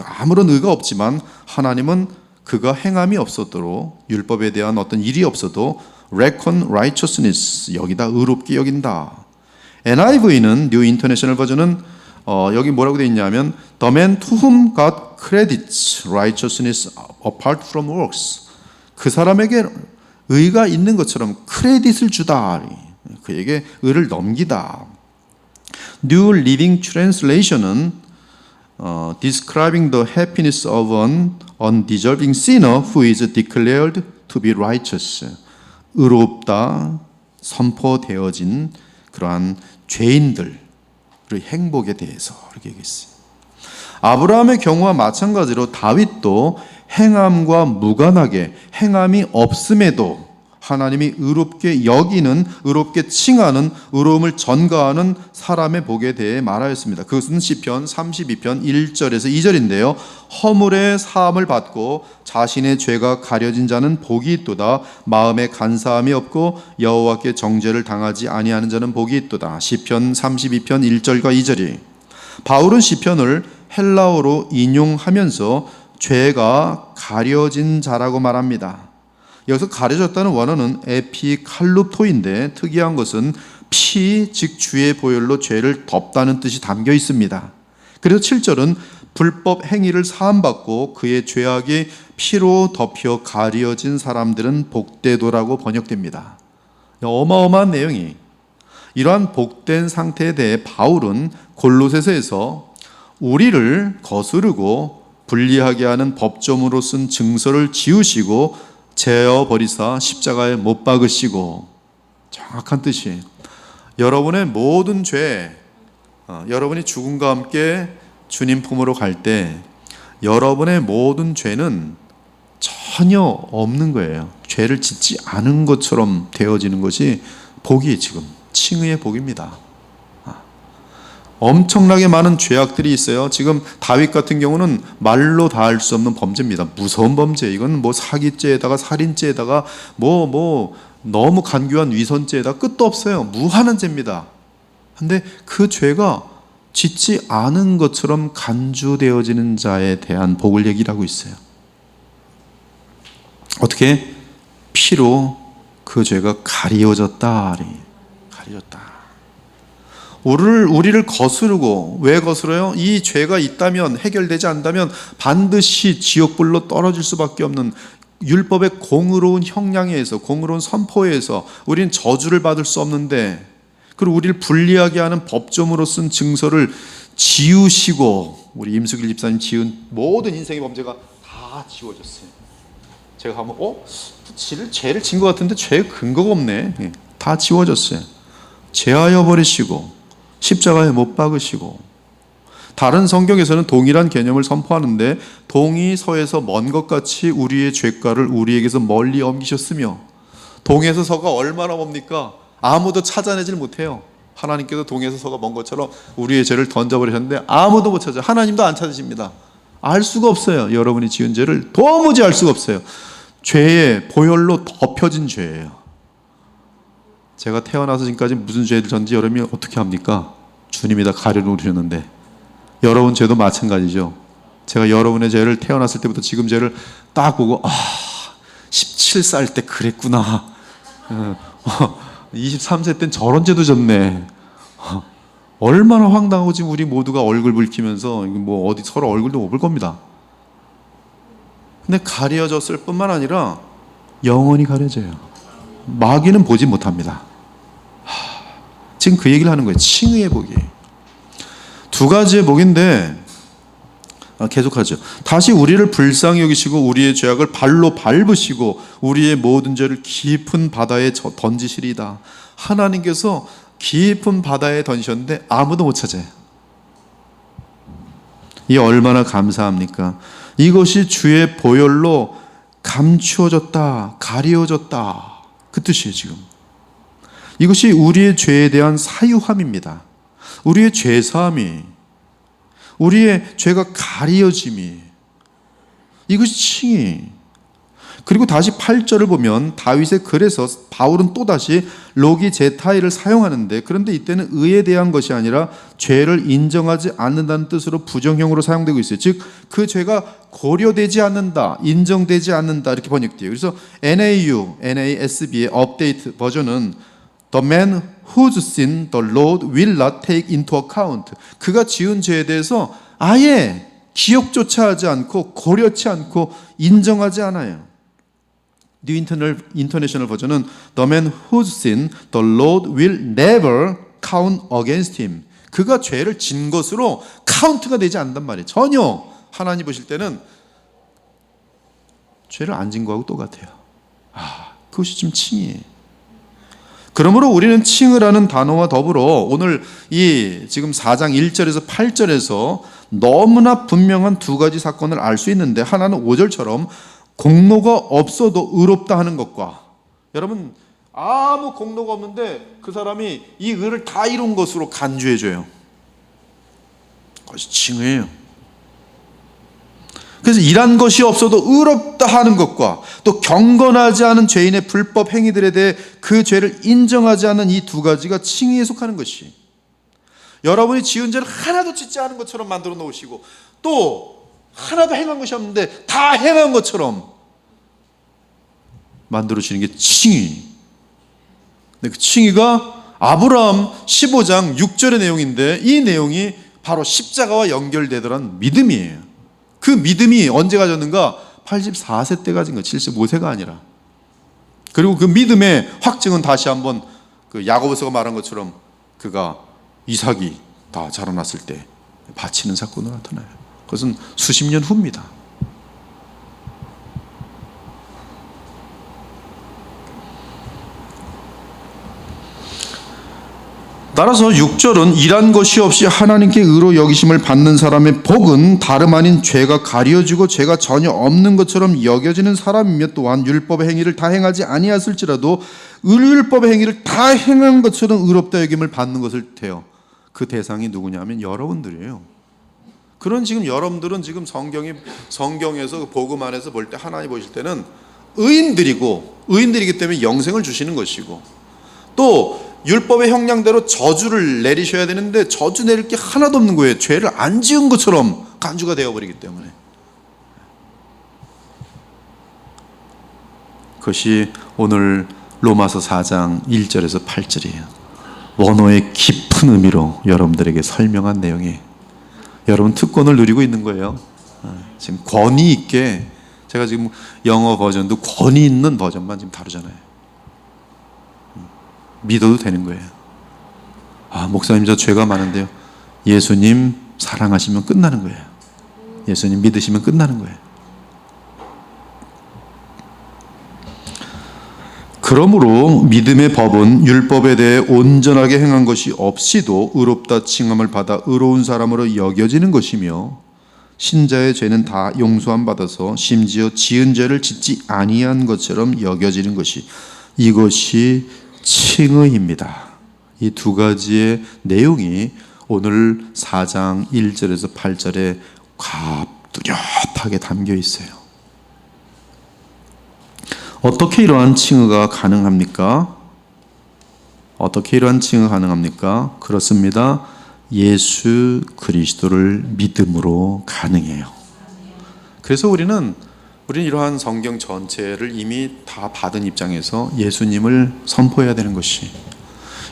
C: 아무런 의가 없지만 하나님은 그가 행함이 없었도록 율법에 대한 어떤 일이 없어도 reckon righteousness 여기다 의롭게 여긴다. NIV는 뉴 인터내셔널 버전은 여기 뭐라고 되어 있냐면 the man to whom God credits righteousness apart from works. 그 사람에게 의가 있는 것처럼 크레딧을 주다. 그에게 의를 넘기다. New Living Translation은 describing the happiness of an undeserving sinner who is declared to be righteous. 의롭다 선포되어진 그러한 죄인들의 행복에 대해서 이렇게 얘기했어요. 아브라함의 경우와 마찬가지로 다윗도 행함과 무관하게 행함이 없음에도 하나님이 의롭게 여기는, 의롭게 칭하는, 의로움을 전가하는 사람의 복에 대해 말하였습니다. 그것은 시편 32편 1절에서 2절인데요. 허물의 사함을 받고 자신의 죄가 가려진 자는 복이 있도다. 마음에 간사함이 없고 여호와께 정죄를 당하지 아니하는 자는 복이 있도다. 시편 32편 1절과 2절이. 바울은 시편을 헬라어로 인용하면서 죄가 가려진 자라고 말합니다. 여기서 가려졌다는 원어는 에피칼루토인데 특이한 것은 피, 즉 주의 보혈로 죄를 덮다는 뜻이 담겨 있습니다. 그래서 7절은 불법 행위를 사함받고 그의 죄악이 피로 덮여 가려진 사람들은 복되도라고 번역됩니다. 어마어마한 내용이. 이러한 복된 상태에 대해 바울은 골로새서에서 우리를 거스르고 불리하게 하는 법조문으로 쓴 증서를 지우시고 제어 버리사 십자가에 못 박으시고, 정확한 뜻이 여러분의 모든 죄, 여러분이 죽음과 함께 주님 품으로 갈 때 여러분의 모든 죄는 전혀 없는 거예요. 죄를 짓지 않은 것처럼 되어지는 것이 복이 지금 칭의의 복입니다. 엄청나게 많은 죄악들이 있어요. 지금 다윗 같은 경우는 말로 다 할 수 없는 범죄입니다. 무서운 범죄. 이건 뭐 사기죄에다가 살인죄에다가 뭐 너무 간교한 위선죄에다가 끝도 없어요. 무한한 죄입니다. 근데 그 죄가 짓지 않은 것처럼 간주되어지는 자에 대한 복을 얘기하고 있어요. 어떻게? 피로 그 죄가 가리워졌다. 가리워졌다. 우리를 거스르고, 왜 거스러요? 이 죄가 있다면, 해결되지 않다면 반드시 지옥불로 떨어질 수밖에 없는 율법의 공의로운 형량에 의해서, 공의로운 선포에 의해서 우리는 저주를 받을 수 없는데, 그리고 우리를 불리하게 하는 법조문으로 쓴 증서를 지우시고, 우리 임수길 집사님 지은 모든 인생의 범죄가 다 지워졌어요. 제가 하면 죄를 진 것 같은데 죄의 근거가 없네. 다 지워졌어요. 제하여 버리시고 십자가에 못 박으시고. 다른 성경에서는 동일한 개념을 선포하는데, 동이 서에서 먼 것 같이 우리의 죄가를 우리에게서 멀리 옮기셨으며. 동에서 서가 얼마나 멉니까? 아무도 찾아내질 못해요. 하나님께서 동에서 서가 먼 것처럼 우리의 죄를 던져버리셨는데 아무도 못 찾아요. 하나님도 안 찾으십니다. 알 수가 없어요. 여러분이 지은 죄를 도무지 알 수가 없어요. 죄의 보혈로 덮여진 죄예요. 제가 태어나서 지금까지 무슨 죄를 졌는지 여러분이 어떻게 합니까? 주님이 다 가려놓으셨는데. 여러분 죄도 마찬가지죠. 제가 여러분의 죄를 태어났을 때부터 지금 죄를 딱 보고 17살 때 그랬구나. 23세 땐 저런 죄도 졌네. 얼마나 황당하고 지금 우리 모두가 얼굴 붉히면서 뭐 어디 서로 얼굴도 못 볼 겁니다. 근데 가려졌을 뿐만 아니라 영원히 가려져요. 마귀는 보지 못합니다. 지금 그 얘기를 하는 거예요. 칭의의 복이. 두 가지의 복인데 계속하죠. 다시 우리를 불쌍히 여기시고 우리의 죄악을 발로 밟으시고 우리의 모든 죄를 깊은 바다에 던지시리이다. 하나님께서 깊은 바다에 던지셨는데 아무도 못 찾아요. 이 얼마나 감사합니까? 이것이 주의 보혈로 감추어졌다, 가리워졌다, 그 뜻이에요. 지금 이것이 우리의 죄에 대한 사유함입니다. 우리의 죄사함이, 우리의 죄가 가리워짐이, 이것이 칭의. 그리고 다시 8절을 보면 다윗의 글에서 바울은 또다시 로기 제타이를 사용하는데, 그런데 이때는 의에 대한 것이 아니라 죄를 인정하지 않는다는 뜻으로 부정형으로 사용되고 있어요. 즉 그 죄가 고려되지 않는다, 인정되지 않는다, 이렇게 번역돼요. 그래서 NASB의 업데이트 버전은 The man whose sin the Lord will not take into account. 그가 지은 죄에 대해서 아예 기억조차 하지 않고 고려치 않고 인정하지 않아요. 뉴 인터내셔널 버전은 The man whose sin the Lord will never count against him. 그가 죄를 진 것으로 카운트가 되지 않는단 말이에요. 전혀. 하나님 보실 때는 죄를 안 진 거하고 똑같아요. 그것이 좀 칭이에요. 그러므로 우리는 칭을 하는 단어와 더불어 오늘 이 지금 4장 1절에서 8절에서 너무나 분명한 두 가지 사건을 알 수 있는데, 하나는 5절처럼 공로가 없어도 의롭다 하는 것과, 여러분 아무 공로가 없는데 그 사람이 이 의를 다 이룬 것으로 간주해줘요. 그것이 칭의예요. 그래서 일한 것이 없어도 의롭다 하는 것과, 또 경건하지 않은 죄인의 불법 행위들에 대해 그 죄를 인정하지 않는 이 두 가지가 칭의에 속하는 것이, 여러분이 지은 죄를 하나도 짓지 않은 것처럼 만들어 놓으시고 또 하나도 행한 것이 없는데 다 행한 것처럼 만들어주는 게 칭의. 근데 그 칭의가 아브라함 15장 6절의 내용인데, 이 내용이 바로 십자가와 연결되더란 믿음이에요. 그 믿음이 언제 가졌는가? 84세 때 가진 거, 75세가 아니라. 그리고 그 믿음의 확증은 다시 한번 그 야고보서가 말한 것처럼 그가 이삭이 다 자라났을 때 바치는 사건으로 나타나요. 그것은 수십 년 후입니다. 따라서 6절은 일한 것이 없이 하나님께 의로 여기심을 받는 사람의 복은 다름 아닌 죄가 가려지고 죄가 전혀 없는 것처럼 여겨지는 사람이며, 또한 율법의 행위를 다 행하지 아니했을지라도 율법의 행위를 다 행한 것처럼 의롭다 여김을 받는 것을 돼요. 그 대상이 누구냐면 여러분들이에요. 그런 지금 여러분들은 지금 성경에서 복음 안에서 볼 때 하나님 보실 때는 의인들이기 때문에 영생을 주시는 것이고, 또 율법의 형량대로 저주를 내리셔야 되는데 저주 내릴 게 하나도 없는 거예요. 죄를 안 지은 것처럼 간주가 되어버리기 때문에. 그것이 오늘 로마서 4장 1절에서 8절이에요. 원어의 깊은 의미로 여러분들에게 설명한 내용이, 여러분 특권을 누리고 있는 거예요. 지금 권위 있게, 제가 지금 영어 버전도 권위 있는 버전만 지금 다루잖아요. 믿어도 되는 거예요. 목사님 저 죄가 많은데요. 예수님 사랑하시면 끝나는 거예요. 예수님 믿으시면 끝나는 거예요. 그러므로 믿음의 법은 율법에 대해 온전하게 행한 것이 없이도 의롭다 칭함을 받아 의로운 사람으로 여겨지는 것이며, 신자의 죄는 다 용서함 받아서 심지어 지은 죄를 짓지 아니한 것처럼 여겨지는 것이, 이것이 칭의입니다. 이 두 가지의 내용이 오늘 4장 1절에서 8절에 뚜렷하게 담겨 있어요. 어떻게 이러한 칭의가 가능합니까? 어떻게 이러한 칭의가 가능합니까? 그렇습니다. 예수 그리스도를 믿음으로 가능해요. 그래서 우리는 이러한 성경 전체를 이미 다 받은 입장에서 예수님을 선포해야 되는 것이,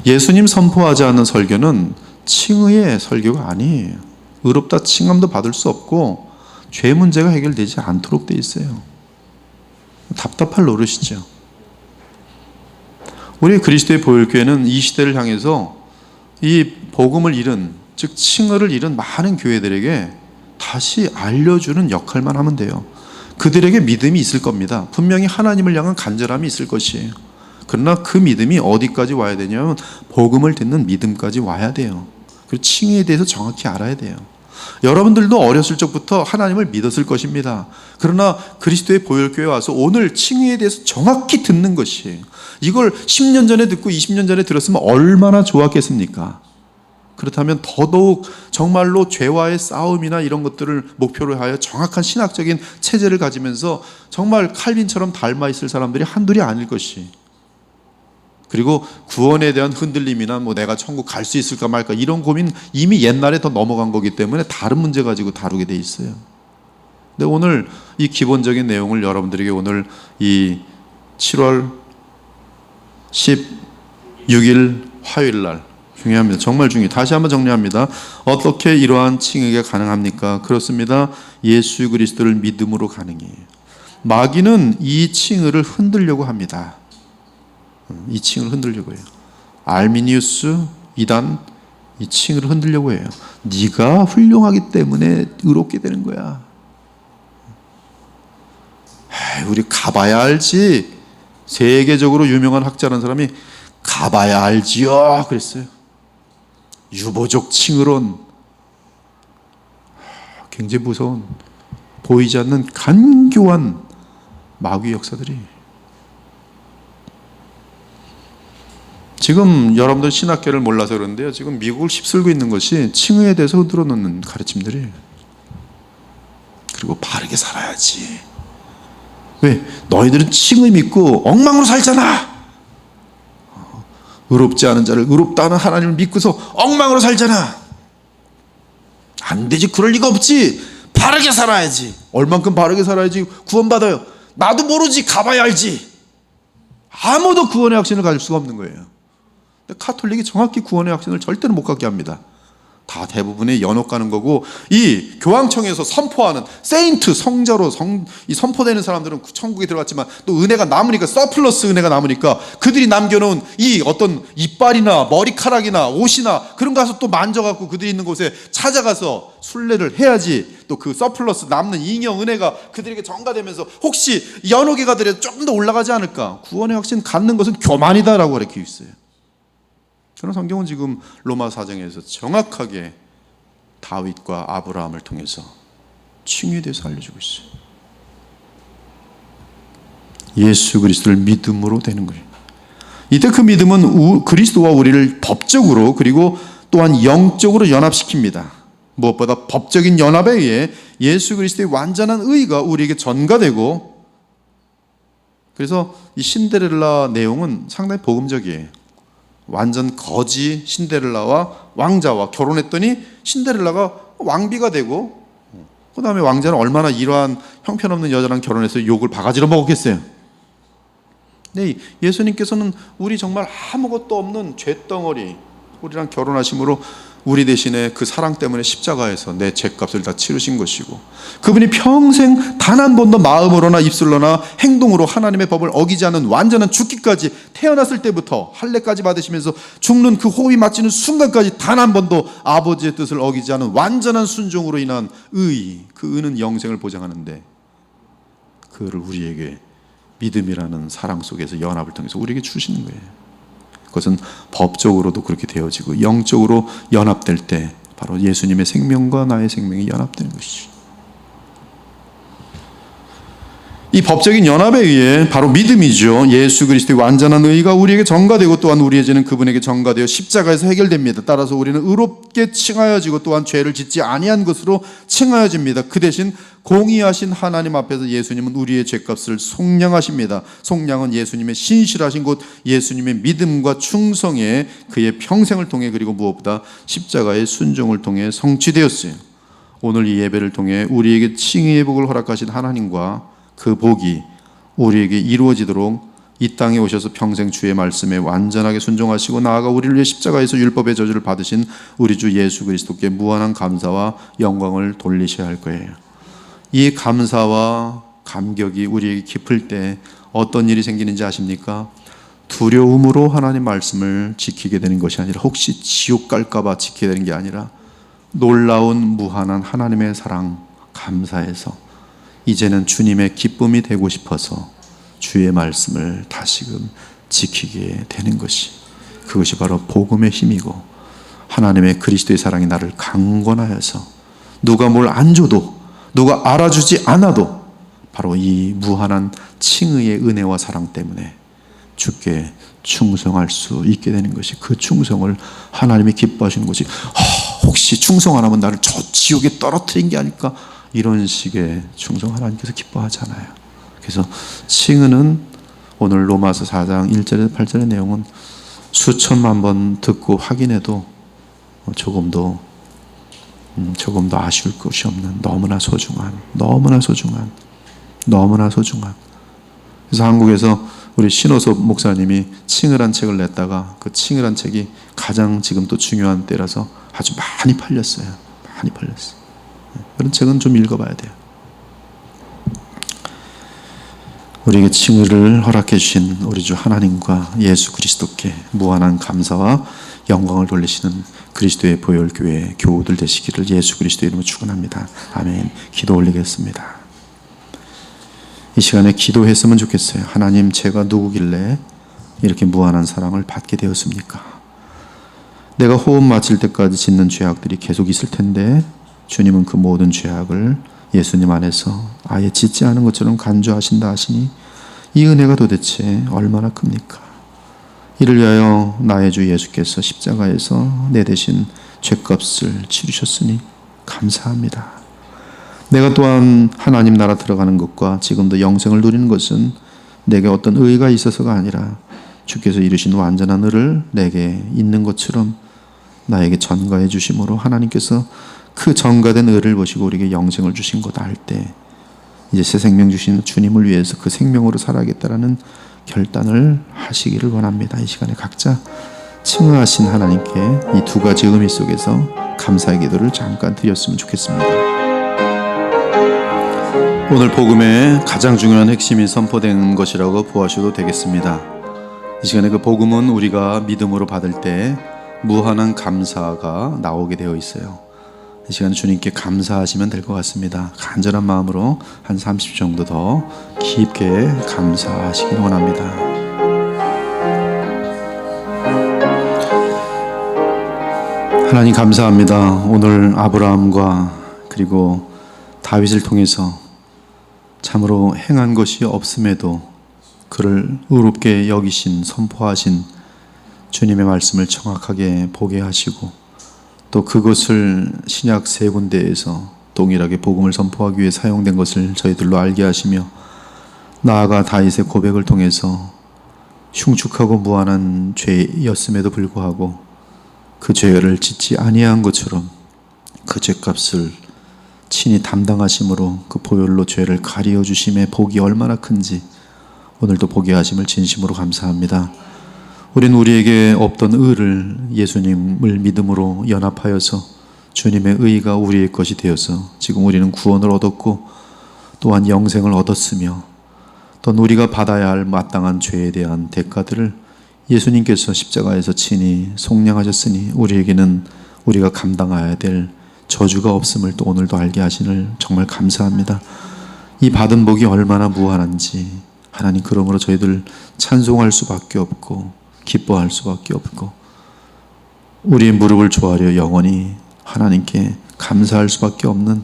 C: 예수님 선포하지 않는 설교는 칭의의 설교가 아니에요. 의롭다 칭함도 받을 수 없고 죄 문제가 해결되지 않도록 돼 있어요. 답답할 노릇이죠. 우리 그리스도의 보혈교회는 이 시대를 향해서 이 복음을 잃은, 즉 칭의를 잃은 많은 교회들에게 다시 알려주는 역할만 하면 돼요. 그들에게 믿음이 있을 겁니다. 분명히 하나님을 향한 간절함이 있을 것이에요. 그러나 그 믿음이 어디까지 와야 되냐면 복음을 듣는 믿음까지 와야 돼요. 그리고 칭의에 대해서 정확히 알아야 돼요. 여러분들도 어렸을 적부터 하나님을 믿었을 것입니다. 그러나 그리스도의 보혈교회에 와서 오늘 칭의에 대해서 정확히 듣는 것이에요. 이걸 10년 전에 듣고 20년 전에 들었으면 얼마나 좋았겠습니까? 그렇다면 더더욱 정말로 죄와의 싸움이나 이런 것들을 목표로 하여 정확한 신학적인 체제를 가지면서 정말 칼빈처럼 닮아 있을 사람들이 한둘이 아닐 것이, 그리고 구원에 대한 흔들림이나 내가 천국 갈 수 있을까 말까 이런 고민 이미 옛날에 더 넘어간 거기 때문에 다른 문제 가지고 다루게 돼 있어요. 근데 오늘 이 기본적인 내용을 여러분들에게 오늘 이 7월 16일 화요일 날, 중요합니다. 정말 중요해요. 다시 한번 정리합니다. 어떻게 이러한 칭의가 가능합니까? 그렇습니다. 예수 그리스도를 믿음으로 가능해요. 마귀는 이 칭의를 흔들려고 합니다. 이 칭을 흔들려고 해요. 알미니우스 이단 이 칭을 흔들려고 해요. 네가 훌륭하기 때문에 의롭게 되는 거야. 우리 가봐야 알지. 세계적으로 유명한 학자라는 사람이 가봐야 알지요 그랬어요. 유보적 칭의론, 굉장히 무서운, 보이지 않는 간교한 마귀 역사들이. 지금 여러분들 신학계를 몰라서 그런데요, 지금 미국을 휩쓸고 있는 것이 칭의에 대해서 흔들어 놓는 가르침들이. 그리고 바르게 살아야지. 왜? 너희들은 칭의 믿고 엉망으로 살잖아. 의롭지 않은 자를 의롭다 하는 하나님을 믿고서 엉망으로 살잖아. 안 되지. 그럴 리가 없지. 바르게 살아야지. 얼만큼 바르게 살아야지 구원받아요. 나도 모르지. 가봐야 알지. 아무도 구원의 확신을 가질 수가 없는 거예요. 카톨릭이 정확히 구원의 확신을 절대로 못 갖게 합니다. 다 대부분의 연옥 가는 거고, 이 교황청에서 선포하는 세인트, 성자로 선포되는 사람들은 천국에 들어갔지만 또 은혜가 남으니까, 서플러스 은혜가 남으니까 그들이 남겨놓은 이 어떤 이빨이나 머리카락이나 옷이나 그런 거 가서 또 만져갖고 그들이 있는 곳에 찾아가서 순례를 해야지 또 그 서플러스 남는 잉여 은혜가 그들에게 전가되면서 혹시 연옥에 가더라도 조금 더 올라가지 않을까. 구원의 확신 갖는 것은 교만이다라고 가르치고 있어요. 그러나 성경은 지금 로마 사정에서 정확하게 다윗과 아브라함을 통해서 칭의에 대해서 알려주고 있어요. 예수 그리스도를 믿음으로 되는 거예요. 이때 그 믿음은 그리스도와 우리를 법적으로 그리고 또한 영적으로 연합시킵니다. 무엇보다 법적인 연합에 의해 예수 그리스도의 완전한 의가 우리에게 전가되고, 그래서 이 신데렐라 내용은 상당히 복음적이에요. 완전 거지 신데렐라와 왕자와 결혼했더니 신데렐라가 왕비가 되고, 그 다음에 왕자는 얼마나 이러한 형편없는 여자랑 결혼해서 욕을 바가지로 먹었겠어요. 근데 예수님께서는 우리 정말 아무것도 없는 죄덩어리, 우리랑 결혼하심으로 우리 대신에 그 사랑 때문에 십자가에서 내 죄값을 다 치르신 것이고, 그분이 평생 단 한 번도 마음으로나 입술로나 행동으로 하나님의 법을 어기지 않은 완전한 죽기까지, 태어났을 때부터 할례까지 받으시면서 죽는 그 호흡이 맞추는 순간까지 단 한 번도 아버지의 뜻을 어기지 않은 완전한 순종으로 인한 의, 그 의는 영생을 보장하는데, 그를 우리에게 믿음이라는 사랑 속에서 연합을 통해서 우리에게 주시는 거예요. 그것은 법적으로도 그렇게 되어지고 영적으로 연합될 때 바로 예수님의 생명과 나의 생명이 연합되는 것이죠. 이 법적인 연합에 의해 바로 믿음이죠. 예수 그리스도의 완전한 의가 우리에게 전가되고 또한 우리의 죄는 그분에게 전가되어 십자가에서 해결됩니다. 따라서 우리는 의롭게 칭하여지고 또한 죄를 짓지 아니한 것으로 칭하여집니다. 그 대신 공의하신 하나님 앞에서 예수님은 우리의 죄값을 속량하십니다. 속량은 예수님의 신실하신 곧 예수님의 믿음과 충성에 그의 평생을 통해, 그리고 무엇보다 십자가의 순종을 통해 성취되었어요. 오늘 이 예배를 통해 우리에게 칭의의 복을 허락하신 하나님과 그 복이 우리에게 이루어지도록 이 땅에 오셔서 평생 주의 말씀에 완전하게 순종하시고 나아가 우리를 위해 십자가에서 율법의 저주를 받으신 우리 주 예수 그리스도께 무한한 감사와 영광을 돌리셔야 할 거예요. 이 감사와 감격이 우리에게 깊을 때 어떤 일이 생기는지 아십니까? 두려움으로 하나님 말씀을 지키게 되는 것이 아니라, 혹시 지옥 갈까봐 지키게 되는 게 아니라, 놀라운 무한한 하나님의 사랑 감사해서 이제는 주님의 기쁨이 되고 싶어서 주의 말씀을 다시금 지키게 되는 것이, 그것이 바로 복음의 힘이고 하나님의 그리스도의 사랑이 나를 강권하여서 누가 뭘 안 줘도, 누가 알아주지 않아도 바로 이 무한한 칭의의 은혜와 사랑 때문에 주께 충성할 수 있게 되는 것이, 그 충성을 하나님이 기뻐하시는 것이, 혹시 충성 안 하면 나를 저 지옥에 떨어뜨린 게 아닐까, 이런 식의 충성 하나님께서 기뻐하잖아요. 그래서 칭의는 오늘 로마서 4장 1절에서 8절의 내용은 수천만 번 듣고 확인해도 조금도 아쉬울 것이 없는 너무나 소중한. 그래서 한국에서 우리 신호섭 목사님이 칭의란 책을 냈다가 그 칭의란 책이 가장 지금 또 중요한 때라서 아주 많이 팔렸어요. 그런 책은 좀 읽어봐야 돼요. 우리에게 칭의를 허락해 주신 우리 주 하나님과 예수 그리스도께 무한한 감사와 영광을 돌리시는 그리스도의 보혈교회 교우들 되시기를 예수 그리스도의 이름으로 축원합니다. 아멘. 기도 올리겠습니다. 이 시간에 기도했으면 좋겠어요. 하나님, 제가 누구길래 이렇게 무한한 사랑을 받게 되었습니까? 내가 호흡 마칠 때까지 짓는 죄악들이 계속 있을 텐데 주님은 그 모든 죄악을 예수님 안에서 아예 짓지 않은 것처럼 간주하신다 하시니 이 은혜가 도대체 얼마나 큽니까? 이를 위하여 나의 주 예수께서 십자가에서 내 대신 죄값을 치르셨으니 감사합니다. 내가 또한 하나님 나라 들어가는 것과 지금도 영생을 누리는 것은 내게 어떤 의의가 있어서가 아니라 주께서 이루신 완전한 의를 내게 있는 것처럼 나에게 전가해 주심으로 하나님께서 그 전가된 의를 보시고 우리에게 영생을 주신 것 알 때 이제 새 생명 주신 주님을 위해서 그 생명으로 살아야겠다라는 결단을 하시기를 원합니다. 이 시간에 각자 칭의하신 하나님께 이 두 가지 의미 속에서 감사의 기도를 잠깐 드렸으면 좋겠습니다. 오늘 복음의 가장 중요한 핵심이 선포된 것이라고 보아셔도 되겠습니다. 이 시간에 그 복음은 우리가 믿음으로 받을 때 무한한 감사가 나오게 되어 있어요. 이 시간에 주님께 감사하시면 될 것 같습니다. 간절한 마음으로 한 30초 정도 더 깊게 감사하시길 원합니다. 하나님 감사합니다. 오늘 아브라함과 그리고 다윗을 통해서 참으로 행한 것이 없음에도 그를 의롭게 여기신, 선포하신 주님의 말씀을 정확하게 보게 하시고 또 그것을 신약 세 군데에서 동일하게 복음을 선포하기 위해 사용된 것을 저희들로 알게 하시며 나아가 다윗의 고백을 통해서 흉측하고 무한한 죄였음에도 불구하고 그 죄를 짓지 아니한 것처럼 그 죄값을 친히 담당하심으로 그 보혈로 죄를 가리어 주심의 복이 얼마나 큰지 오늘도 보게 하심을 진심으로 감사합니다. 우리는 우리에게 없던 의를 예수님을 믿음으로 연합하여서 주님의 의가 우리의 것이 되어서 지금 우리는 구원을 얻었고 또한 영생을 얻었으며 또한 우리가 받아야 할 마땅한 죄에 대한 대가들을 예수님께서 십자가에서 친히 속량하셨으니 우리에게는 우리가 감당해야 될 저주가 없음을 또 오늘도 알게 하시늘 정말 감사합니다. 이 받은 복이 얼마나 무한한지 하나님, 그러므로 저희들 찬송할 수밖에 없고 기뻐할 수밖에 없고 우리의 무릎을 조아려 영원히 하나님께 감사할 수밖에 없는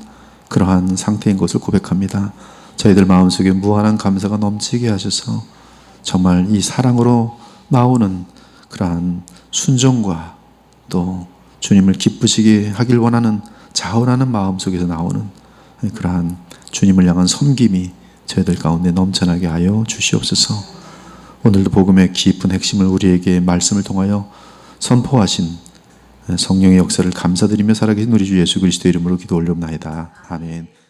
C: 그러한 상태인 것을 고백합니다. 저희들 마음속에 무한한 감사가 넘치게 하셔서 정말 이 사랑으로 나오는 그러한 순종과 또 주님을 기쁘시게 하길 원하는 자원하는 마음 속에서 나오는 그러한 주님을 향한 섬김이 저희들 가운데 넘쳐나게 하여 주시옵소서. 오늘도 복음의 깊은 핵심을 우리에게 말씀을 통하여 선포하신 성령의 역사를 감사드리며 살아계신 우리 주 예수 그리스도의 이름으로 기도 올려옵나이다. 아멘.